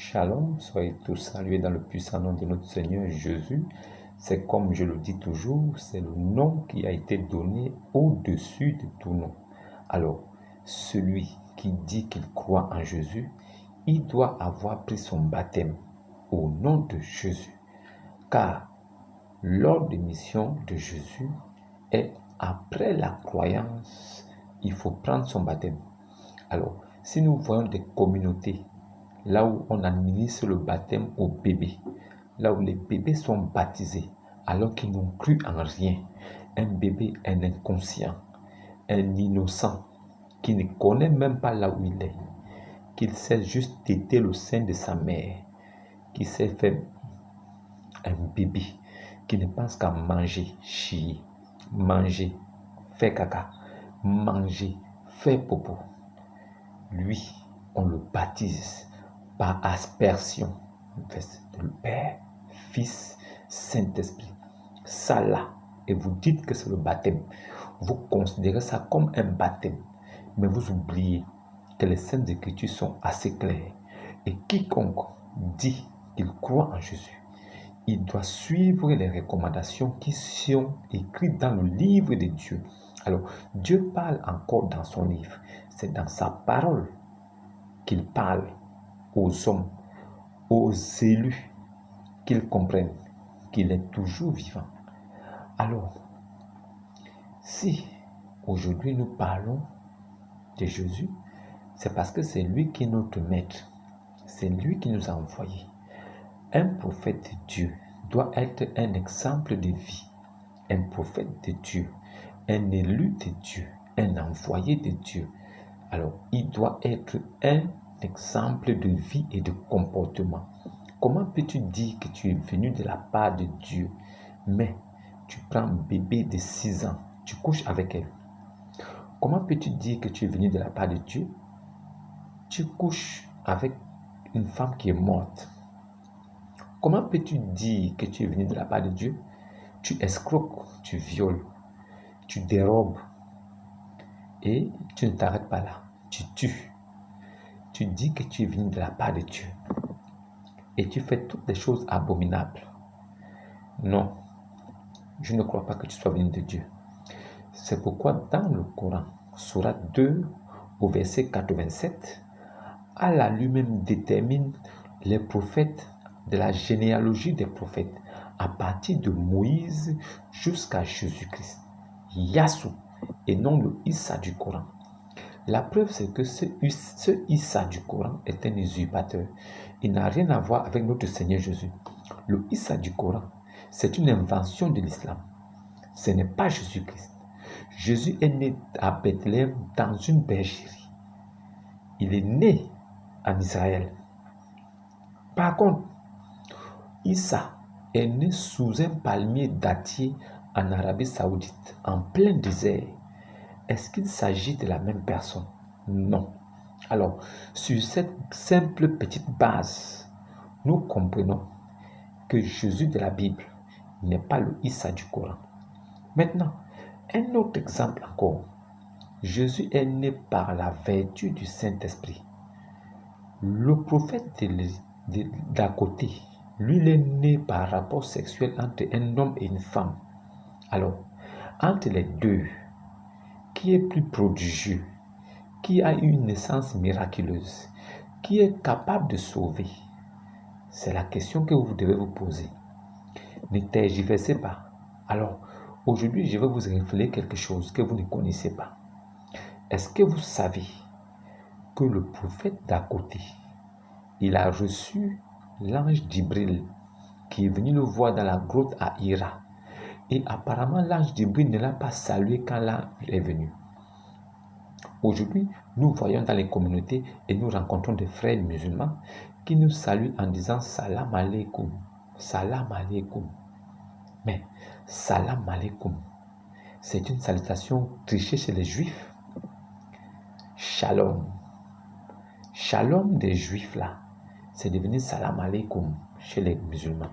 Shalom, soyez tous salués dans le puissant nom de notre Seigneur Jésus. C'est comme je le dis toujours, c'est le nom qui a été donné au-dessus de tout nom. Alors, celui qui dit qu'il croit en Jésus, il doit avoir pris son baptême au nom de Jésus. Car l'ordre de mission de Jésus est après la croyance, il faut prendre son baptême. Alors, si nous voyons des communautés là où on administre le baptême aux bébés, là où les bébés sont baptisés alors qu'ils n'ont cru en rien, un bébé, un inconscient, un innocent qui ne connaît même pas là où il est, qu'il sait juste téter le sein de sa mère, qui sait faire un bébé, qui ne pense qu'à manger, chier, manger, faire caca, manger, faire popo. Lui, on le baptise par aspersion de le Père, Fils, Saint-Esprit. Ça là, et vous dites que c'est le baptême. Vous considérez ça comme un baptême, mais vous oubliez que les Saintes Écritures sont assez claires. Et quiconque dit qu'il croit en Jésus, il doit suivre les recommandations qui sont écrites dans le livre de Dieu. Alors, Dieu parle encore dans son livre. C'est dans sa parole qu'il parle aux hommes, aux élus, qu'ils comprennent qu'il est toujours vivant. Alors, si aujourd'hui nous parlons de Jésus, c'est parce que c'est lui qui est notre maître. C'est lui qui nous a envoyés. Un prophète de Dieu doit être un exemple de vie. Un prophète de Dieu, un élu de Dieu, un envoyé de Dieu. Alors, il doit être un exemple de vie et de comportement. Comment peux-tu dire que tu es venu de la part de Dieu, mais tu prends un bébé de 6 ans, tu couches avec elle? Comment peux-tu dire que tu es venu de la part de Dieu? Tu couches avec une femme qui est morte. Comment peux-tu dire que tu es venu de la part de Dieu? Tu escroques, tu violes, tu dérobes et tu ne t'arrêtes pas là. Tu tues. Tu dis que tu es venu de la part de Dieu et tu fais toutes les choses abominables. Non, je ne crois pas que tu sois venu de Dieu. C'est pourquoi dans le Coran, Sourate 2, au verset 87, Allah lui-même détermine les prophètes de la généalogie des prophètes à partir de Moïse jusqu'à Jésus-Christ, Yassou, et non le Issa du Coran. La preuve, c'est que ce Issa du Coran est un usurpateur. Il n'a rien à voir avec notre Seigneur Jésus. Le Issa du Coran, c'est une invention de l'islam. Ce n'est pas Jésus-Christ. Jésus est né à Bethléem dans une bergerie. Il est né en Israël. Par contre, Issa est né sous un palmier dattier en Arabie Saoudite, en plein désert. Est-ce qu'il s'agit de la même personne? Non. Alors, sur cette simple petite base, nous comprenons que Jésus de la Bible n'est pas le Issa du Coran. Maintenant, un autre exemple encore. Jésus est né par la vertu du Saint-Esprit. Le prophète d'à côté, lui, il est né par rapport sexuel entre un homme et une femme. Alors, entre les deux, qui est plus prodigieux, qui a une naissance miraculeuse, qui est capable de sauver? C'est la question que vous devez vous poser. Ne tergiversez pas. Alors, aujourd'hui, je vais vous révéler quelque chose que vous ne connaissez pas. Est-ce que vous savez que le prophète d'à côté, il a reçu l'ange Djibril qui est venu le voir dans la grotte à Hira. Et apparemment, l'ange Djibril ne l'a pas salué quand l'ange est venu. Aujourd'hui, nous voyons dans les communautés et nous rencontrons des frères musulmans qui nous saluent en disant Salam alaikum, Salam alaikum. Mais Salam alaikum, c'est une salutation trichée chez les juifs. Shalom. Shalom des juifs là, c'est devenu Salam alaikum chez les musulmans.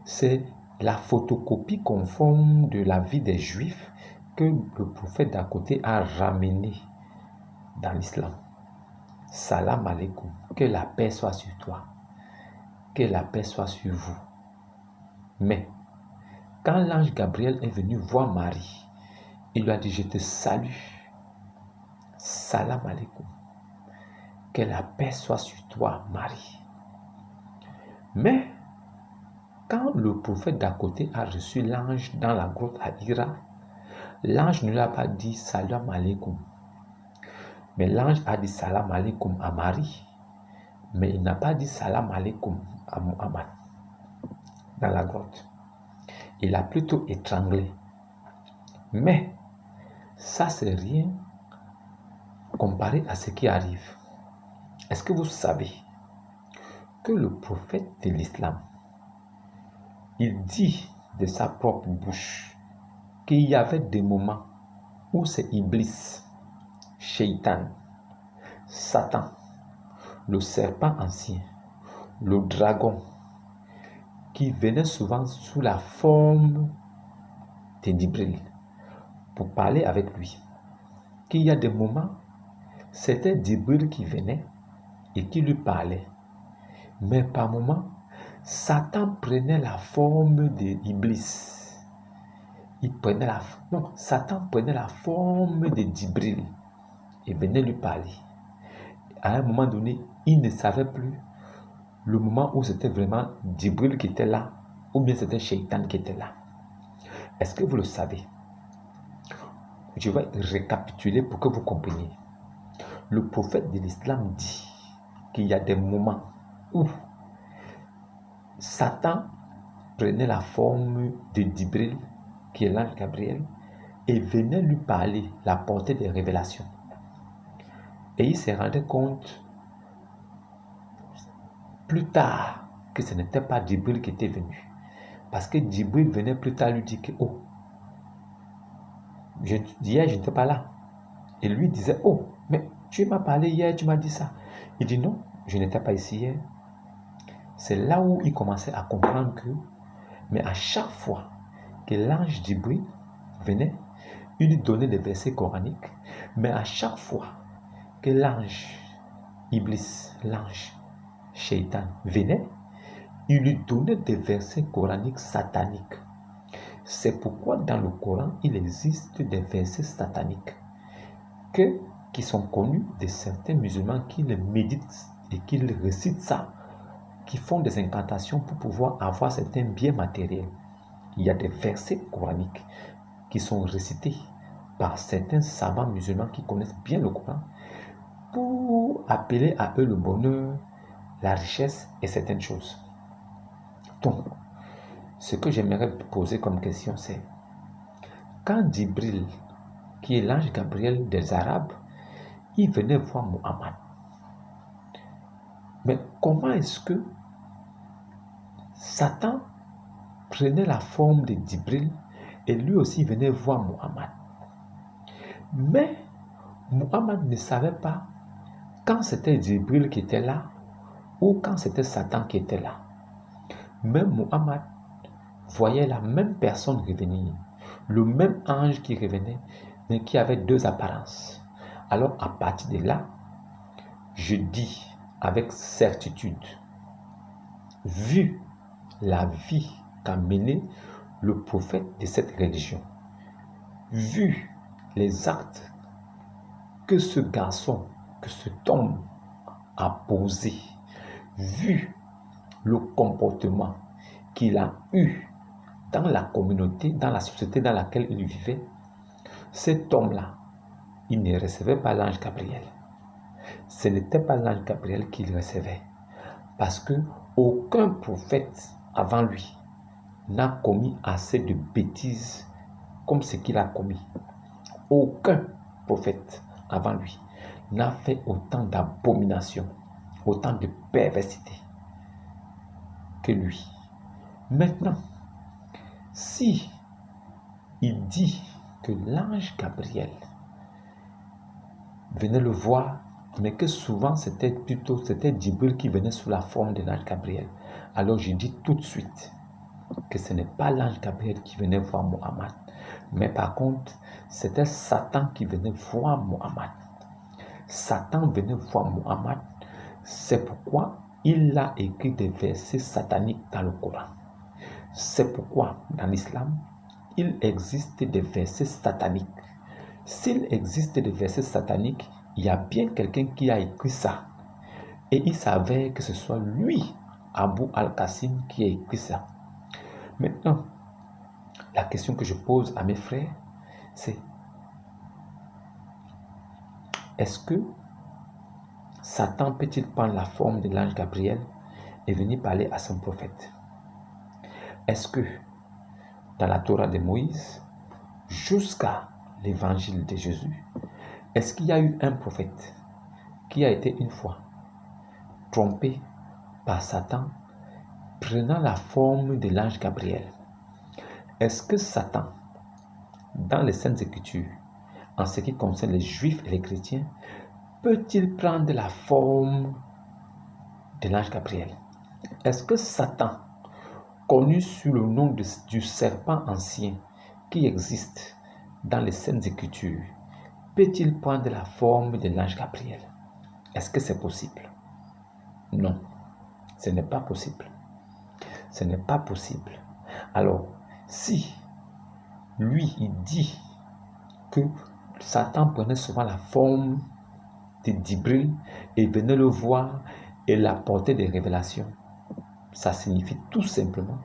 C'est la photocopie conforme de la vie des juifs que le prophète d'à côté a ramené dans l'islam. Salam alaikum, que la paix soit sur toi, que la paix soit sur vous. Mais quand l'ange Gabriel est venu voir Marie, il lui a dit, je te salue, salam alaikum, que la paix soit sur toi, Marie. Mais quand le prophète d'à côté a reçu l'ange dans la grotte à Hira, l'ange ne lui a pas dit salam alaikum. Mais l'ange a dit salam alaikum à Marie. Mais il n'a pas dit salam alaikum à Muhammad dans la grotte. Il a plutôt étranglé. Mais ça, c'est rien comparé à ce qui arrive. Est-ce que vous savez que le prophète de l'islam, il dit de sa propre bouche qu'il y avait des moments où c'est Iblis, Shaitan, Satan, le serpent ancien, le dragon, qui venait souvent sous la forme de Jibril pour parler avec lui. Qu'il y a des moments, c'était Jibril qui venait et qui lui parlait. Mais par moments, Satan prenait la forme d'Iblis. Satan prenait la forme de Jibril et venait lui parler. À un moment donné, il ne savait plus le moment où c'était vraiment Jibril qui était là ou bien c'était Shaitan qui était là. Est-ce que vous le savez? Je vais récapituler pour que vous compreniez. Le prophète de l'islam dit qu'il y a des moments où Satan prenait la forme de Jibril, qui est l'ange Gabriel, et venait lui parler, l'apporter des révélations. Et il se rendait compte plus tard que ce n'était pas Jibril qui était venu. Parce que Jibril venait plus tard lui dire que, oh, hier je n'étais pas là. Et lui disait, oh, mais tu m'as parlé hier, tu m'as dit ça. Il dit, non, je n'étais pas ici hier. C'est là où il commençait à comprendre que, mais à chaque fois que l'ange Jibril venait, il lui donnait des versets coraniques. Mais à chaque fois que l'ange Iblis, l'ange Shaitan venait, il lui donnait des versets coraniques sataniques. C'est pourquoi dans le Coran, il existe des versets sataniques qui sont connus de certains musulmans qui les méditent et qui les récitent ça, qui font des incantations pour pouvoir avoir certains biens matériels. Il y a des versets coraniques qui sont récités par certains savants musulmans qui connaissent bien le Coran pour appeler à eux le bonheur, la richesse et certaines choses. Donc, ce que j'aimerais poser comme question, c'est quand Jibril, qui est l'ange Gabriel des Arabes, il venait voir Muhammad. Mais comment est-ce que Satan prenait la forme de Jibril et lui aussi venait voir Muhammad? Mais Muhammad ne savait pas quand c'était Jibril qui était là ou quand c'était Satan qui était là. Mais Muhammad voyait la même personne revenir, le même ange qui revenait, mais qui avait deux apparences. Alors à partir de là, je dis avec certitude, vu la vie qu'a menée le prophète de cette religion, vu les actes que ce garçon, que cet homme a posé, vu le comportement qu'il a eu dans la communauté, dans la société dans laquelle il vivait, cet homme-là, il ne recevait pas l'ange Gabriel. Ce n'était pas l'ange Gabriel qu'il recevait. Parce que aucun prophète avant lui n'a commis assez de bêtises comme ce qu'il a commis. Aucun prophète avant lui n'a fait autant d'abominations, autant de perversité que lui. Maintenant, si il dit que l'ange Gabriel venait le voir, mais que souvent c'était Jibril qui venait sous la forme de l'ange Gabriel, alors je dis tout de suite que ce n'est pas l'ange Gabriel qui venait voir Muhammad, mais par contre, c'était Satan qui venait voir Muhammad. Satan venait voir Mohammed. C'est pourquoi il a écrit des versets sataniques dans le Coran. C'est pourquoi dans l'islam, il existe des versets sataniques. S'il existe des versets sataniques, il y a bien quelqu'un qui a écrit ça. Et il s'avère que ce soit lui, Abu al-Qasim, qui a écrit ça. Maintenant, la question que je pose à mes frères, c'est: est-ce que Satan peut-il prendre la forme de l'ange Gabriel et venir parler à son prophète? Est-ce que dans la Torah de Moïse, jusqu'à l'évangile de Jésus, est-ce qu'il y a eu un prophète qui a été une fois trompé par Satan, prenant la forme de l'ange Gabriel? Est-ce que Satan, dans les Saintes Écritures, en ce qui concerne les Juifs et les chrétiens, peut-il prendre la forme de l'ange Gabriel? Est-ce que Satan, connu sous le nom du serpent ancien qui existe dans les Saintes Écritures, peut-il prendre la forme de l'ange Gabriel? Est-ce que c'est possible? Non, ce n'est pas possible. Ce n'est pas possible. Alors, si lui, il dit que Satan prenait souvent la forme de Djibril et venait le voir et l'apportait des révélations, ça signifie tout simplement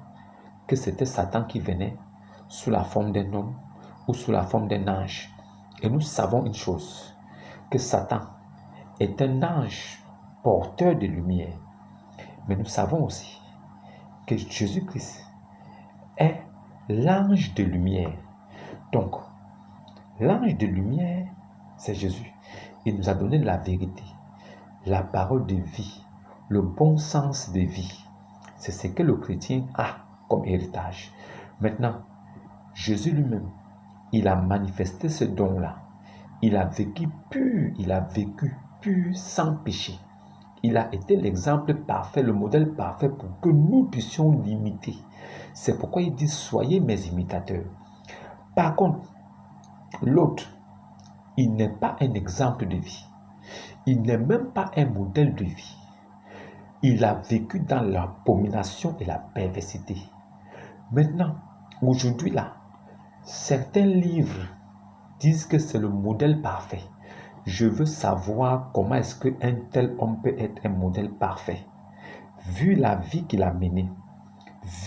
que c'était Satan qui venait sous la forme d'un homme ou sous la forme d'un ange. Et nous savons une chose, que Satan est un ange porteur de lumière. Mais nous savons aussi que Jésus-Christ est l'ange de lumière. Donc, l'ange de lumière, c'est Jésus. Il nous a donné la vérité, la parole de vie, le bon sens de vie. C'est ce que le chrétien a comme héritage. Maintenant, Jésus lui-même, il a manifesté ce don-là. Il a vécu pur, sans péché. Il a été l'exemple parfait, le modèle parfait pour que nous puissions l'imiter. C'est pourquoi il dit: soyez mes imitateurs. Par contre, l'autre, il n'est pas un exemple de vie. Il n'est même pas un modèle de vie. Il a vécu dans l'abomination et la perversité. Maintenant, aujourd'hui là, certains livres disent que c'est le modèle parfait. Je veux savoir comment est-ce qu'un tel homme peut être un modèle parfait. Vu la vie qu'il a menée,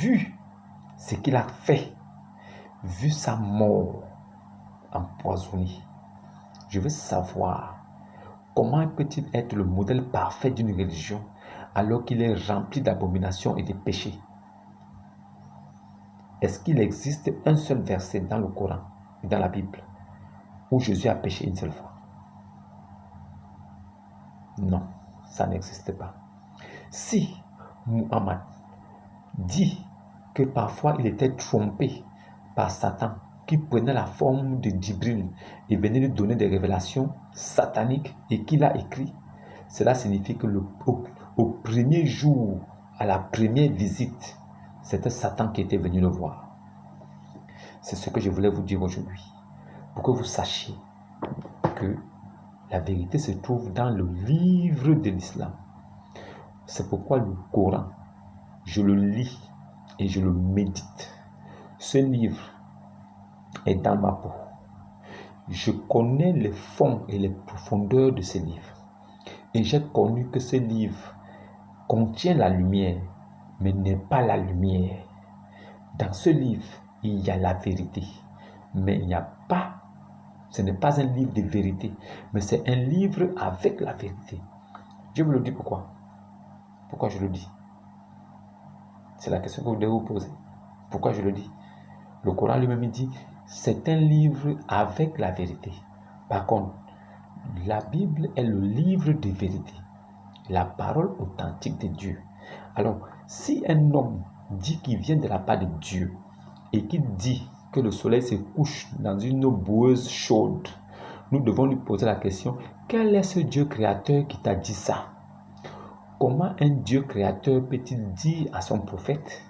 vu ce qu'il a fait, vu sa mort empoisonnée, je veux savoir comment peut-il être le modèle parfait d'une religion alors qu'il est rempli d'abominations et de péchés. Est-ce qu'il existe un seul verset dans le Coran et dans la Bible où Jésus a péché une seule fois? Non, ça n'existe pas. Si Muhammad dit que parfois il était trompé par Satan qui prenait la forme de Djibril et venait lui donner des révélations sataniques et qu'il a écrit, cela signifie que au premier jour, à la première visite, c'était Satan qui était venu le voir. C'est ce que je voulais vous dire aujourd'hui, pour que vous sachiez que la vérité se trouve dans le livre de l'islam. C'est pourquoi le Coran, je le lis et je le médite. Ce livre est dans ma peau. Je connais les fonds et les profondeurs de ce livre. Et j'ai connu que ce livre contient la lumière, mais n'est pas la lumière. Dans ce livre, il y a la vérité, mais il n'y a pas, ce n'est pas un livre de vérité, mais c'est un livre avec la vérité. Je vous le dis pourquoi. Pourquoi je le dis? C'est la question que vous devez vous poser. Pourquoi je le dis? Le Coran lui-même dit, c'est un livre avec la vérité. Par contre, la Bible est le livre de vérité, la parole authentique de Dieu. Alors, si un homme dit qu'il vient de la part de Dieu et qu'il dit que le soleil se couche dans une eau boueuse chaude, nous devons lui poser la question, quel est ce Dieu créateur qui t'a dit ça? Comment un Dieu créateur peut-il dire à son prophète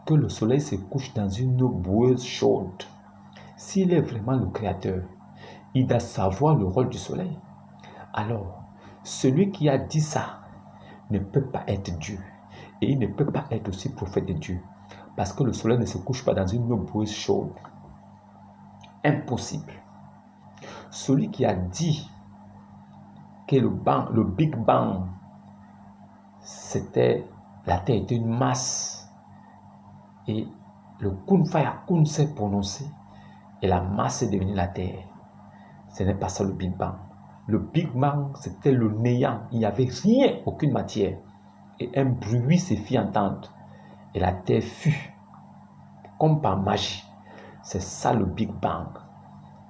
que le soleil se couche dans une eau boueuse chaude? S'il est vraiment le créateur, il doit savoir le rôle du soleil. Alors, celui qui a dit ça ne peut pas être Dieu. Et il ne peut pas être aussi prophète de Dieu. Parce que le soleil ne se couche pas dans une eau boueuse chaude. Impossible. Celui qui a dit que le Big Bang, la Terre était une masse. Et le Kun Faya Kun s'est prononcé. Et la masse est devenue la Terre. Ce n'est pas ça le Big Bang. Le Big Bang, c'était le néant. Il n'y avait rien, aucune matière. Et un bruit se fit entendre. Et la terre fut, comme par magie. C'est ça le Big Bang.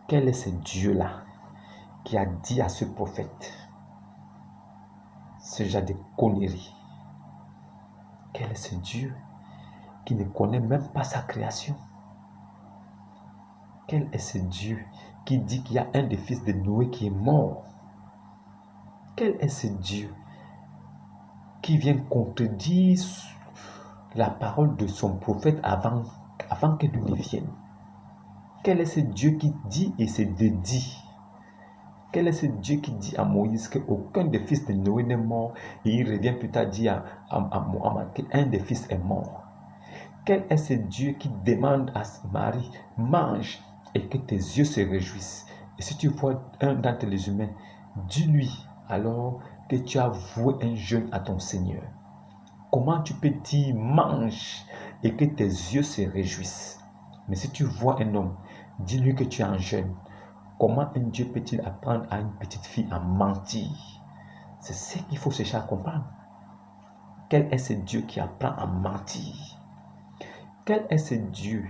Quel est ce Dieu-là qui a dit à ce prophète ce genre de conneries? Quel est ce Dieu qui ne connaît même pas sa création? Quel est ce Dieu qui dit qu'il y a un des fils de Noé qui est mort? Quel est ce Dieu qui vient contredire la parole de son prophète avant que Dieu ne vienne? Quel est ce Dieu qui dit et se dédie? Quel est ce Dieu qui dit à Moïse qu'aucun des fils de Noé n'est mort et il revient plus tard dire à Mohammed qu'un des fils est mort? Quel est ce Dieu qui demande à Marie, mange et que tes yeux se réjouissent? Et si tu vois un d'entre les humains, dis-lui alors que tu as voué un jeûne à ton Seigneur. Comment tu peux dire mange et que tes yeux se réjouissent? Mais si tu vois un homme, dis-lui que tu es en jeûne. Comment un Dieu peut-il apprendre à une petite fille à mentir? C'est ce qu'il faut chercher à comprendre. Quel est ce Dieu qui apprend à mentir? Quel est ce Dieu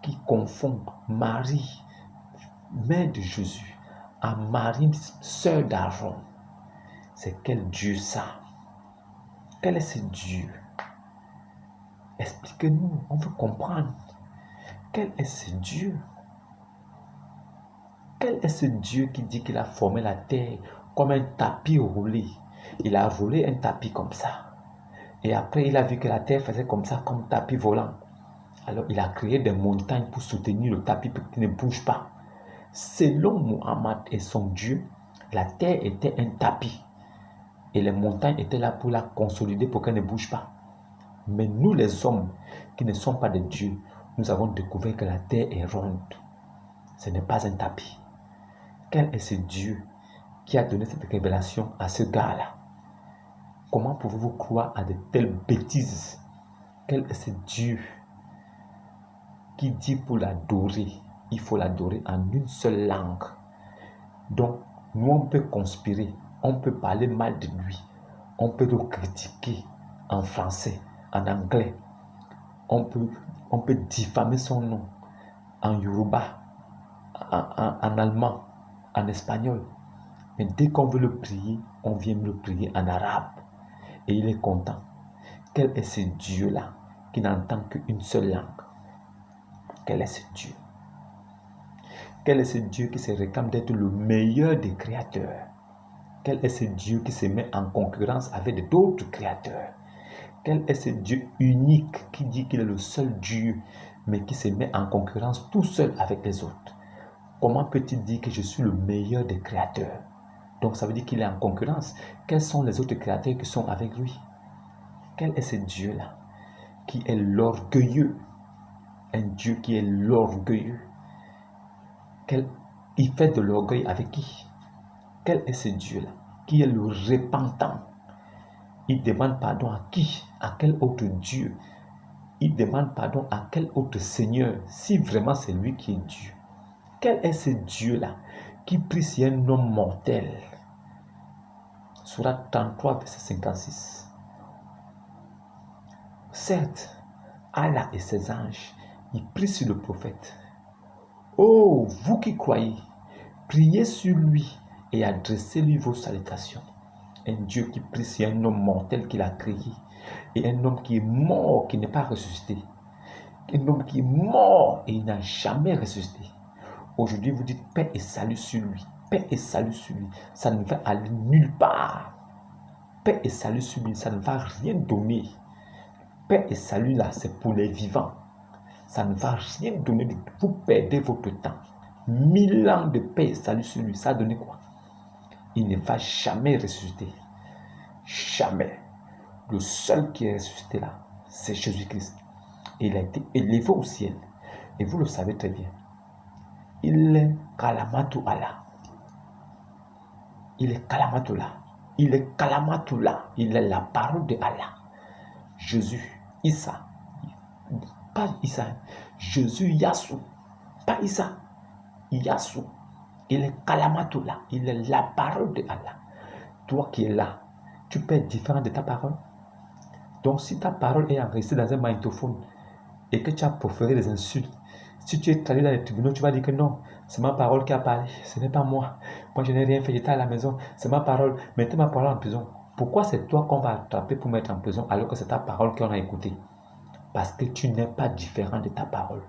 qui confond Marie, mère de Jésus, à Marie, sœur d'Aaron? C'est quel Dieu ça? Quel est ce Dieu? Expliquez-nous, on veut comprendre. Quel est ce Dieu? Quel est ce Dieu qui dit qu'il a formé la terre comme un tapis roulé? Il a roulé un tapis comme ça. Et après, il a vu que la terre faisait comme ça, comme tapis volant. Alors, il a créé des montagnes pour soutenir le tapis pour qu'il ne bouge pas. Selon Muhammad et son Dieu, la terre était un tapis. Et les montagnes étaient là pour la consolider pour qu'elle ne bouge pas. Mais nous, les hommes qui ne sont pas des dieux, nous avons découvert que la terre est ronde. Ce n'est pas un tapis. Quel est ce Dieu qui a donné cette révélation à ce gars-là? Comment pouvez-vous croire à de telles bêtises? Quel est ce Dieu qui dit pour l'adorer, il faut l'adorer en une seule langue? Donc, nous, on peut conspirer, on peut parler mal de lui, on peut le critiquer en français, en anglais, on peut diffamer son nom en yoruba, en allemand, en espagnol. Mais dès qu'on veut le prier, on vient le prier en arabe. Et il est content. Quel est ce Dieu-là qui n'entend qu'une seule langue? Quel est ce Dieu? Quel est ce Dieu qui se réclame d'être le meilleur des créateurs? Quel est ce Dieu qui se met en concurrence avec d'autres créateurs? Quel est ce Dieu unique qui dit qu'il est le seul Dieu, mais qui se met en concurrence tout seul avec les autres? Comment peut-il dire que je suis le meilleur des créateurs? Donc ça veut dire qu'il est en concurrence. Quels sont les autres créateurs qui sont avec lui? Quel est ce Dieu-là qui est l'orgueilleux? Un Dieu qui est l'orgueilleux. Il fait de l'orgueil avec qui? Quel est ce Dieu-là qui est le repentant? Il demande pardon à qui? À quel autre Dieu? Il demande pardon à quel autre Seigneur si vraiment c'est lui qui est Dieu? Quel est ce Dieu-là qui prie sur un homme mortel? Sourate 33, verset 56. Certes, Allah et ses anges, ils prient sur le prophète. Oh, vous qui croyez, priez sur lui et adressez-lui vos salutations. Un Dieu qui prie sur un homme mortel qu'il a créé et un homme qui est mort, qui n'est pas ressuscité. Un homme qui est mort et il n'a jamais ressuscité. Aujourd'hui, vous dites paix et salut sur lui. Paix et salut sur lui. Ça ne va aller nulle part. Paix et salut sur lui, ça ne va rien donner. Paix et salut là, c'est pour les vivants. Ça ne va rien donner. Vous perdez votre temps. 1000 ans de paix et salut sur lui, ça a donné quoi? il ne va jamais ressusciter. Jamais. Le seul qui est ressuscité là, c'est Jésus-Christ. Il a été élevé au ciel. Et vous le savez très bien. Il est Kalamatu Allah. Il est Kalamatu Allah. Il est Kalamatu Allah. Il est la parole de Allah. Jésus, Issa. Pas Issa. Jésus, Yassou. Pas Issa. Yassou. Il est Kalamatu Allah. Il est la parole de Allah. Toi qui es là, tu peux être différent de ta parole. Donc si ta parole est enregistrée dans un magnétophone et que tu as proféré des insultes, si tu es traduit dans les tribunaux, tu vas dire que non, c'est ma parole qui a parlé, ce n'est pas moi. Moi, je n'ai rien fait, j'étais à la maison, c'est ma parole. Mettez ma parole en prison. Pourquoi c'est toi qu'on va attraper pour mettre en prison alors que c'est ta parole qu'on a écoutée? Parce que tu n'es pas différent de ta parole.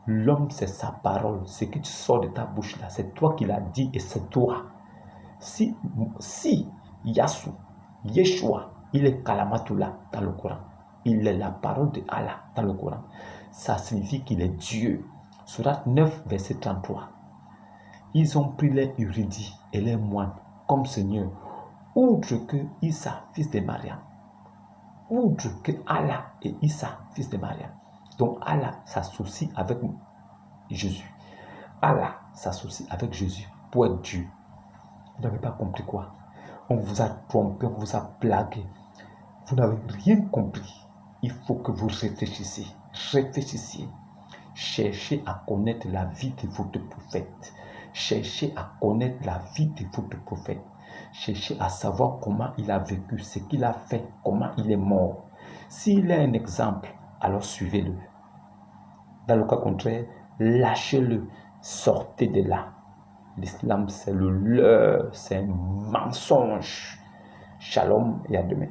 L'homme, c'est sa parole. Ce que tu sors de ta bouche là, c'est toi qui l'as dit et c'est toi. Si Yassou, Yeshua, il est Kalamatullah dans le Coran. Il est la parole de Allah dans le Coran. Ça signifie qu'il est Dieu. Surat 9, verset 33. Ils ont pris les érudits et les moines comme Seigneur, outre que Issa, fils de Mariam. Outre que Allah et Issa, fils de Mariam. Donc Allah s'associe avec Jésus. Allah s'associe avec Jésus pour être Dieu. Vous n'avez pas compris quoi? On vous a trompé, on vous a blagué. Vous n'avez rien compris. Il faut que vous réfléchissiez. Réfléchissiez. Cherchez à connaître la vie de votre prophète. Cherchez à connaître la vie de votre prophète. Cherchez à savoir comment il a vécu, ce qu'il a fait, comment il est mort. S'il est un exemple, alors suivez-le. Dans le cas contraire, lâchez-le. Sortez de là. L'islam, c'est le leurre, c'est un mensonge. Shalom et à demain.